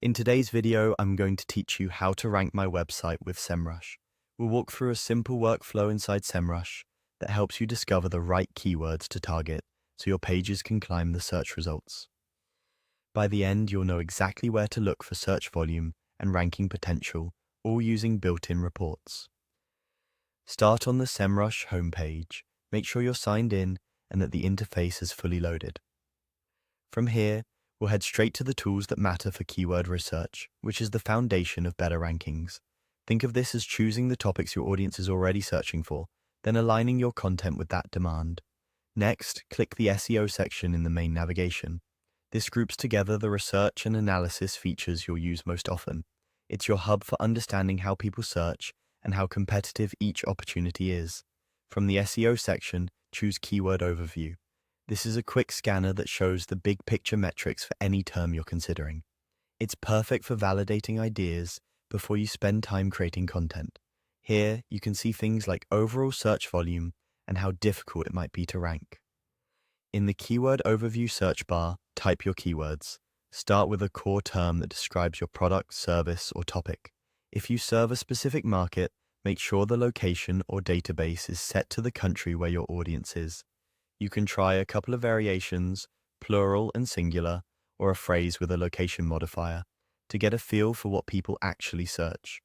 In today's video, I'm going to teach you how to rank my website with Semrush. We'll walk through a simple workflow inside Semrush that helps you discover the right keywords to target so your pages can climb the search results. By the end, you'll know exactly where to look for search volume and ranking potential, all using built-in reports. Start on the Semrush homepage. Make sure you're signed in and that the interface is fully loaded. From here, we'll head straight to the tools that matter for keyword research, which is the foundation of better rankings. Think of this as choosing the topics your audience is already searching for, then aligning your content with that demand. Next, click the SEO section in the main navigation. This groups together the research and analysis features you'll use most often. It's your hub for understanding how people search and how competitive each opportunity is. From the SEO section, choose Keyword Overview. This is a quick scanner that shows the big picture metrics for any term you're considering. It's perfect for validating ideas before you spend time creating content. Here, you can see things like overall search volume and how difficult it might be to rank. In the Keyword Overview search bar, type your keywords. Start with a core term that describes your product, service, or topic. If you serve a specific market, make sure the location or database is set to the country where your audience is. You can try a couple of variations, plural and singular, or a phrase with a location modifier, to get a feel for what people actually search.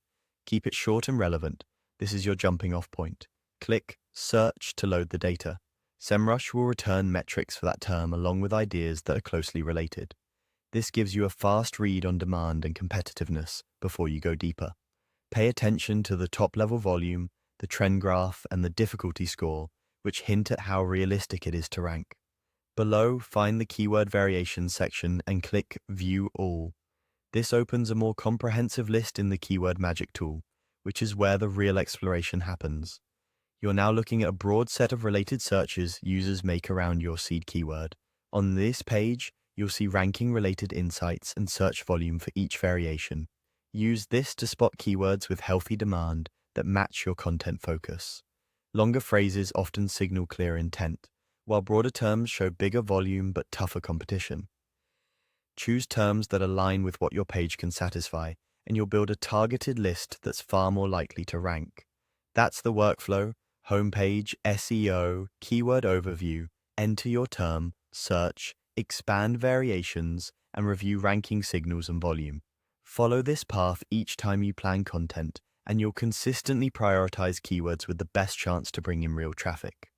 Keep it short and relevant. This is your jumping off point. Click Search to load the data. Semrush will return metrics for that term along with ideas that are closely related. This gives you a fast read on demand and competitiveness before you go deeper. Pay attention to the top-level volume, the trend graph, and the difficulty score, which hint at how realistic it is to rank. Below, find the Keyword Variations section and click View All. This opens a more comprehensive list in the Keyword Magic tool, which is where the real exploration happens. You're now looking at a broad set of related searches users make around your seed keyword. On this page, you'll see ranking-related insights and search volume for each variation. Use this to spot keywords with healthy demand that match your content focus. Longer phrases often signal clear intent, while broader terms show bigger volume but tougher competition. Choose terms that align with what your page can satisfy, and you'll build a targeted list that's far more likely to rank. That's the workflow: homepage, SEO, keyword overview, enter your term, search, expand variations, and review ranking signals and volume. Follow this path each time you plan content, and you'll consistently prioritize keywords with the best chance to bring in real traffic.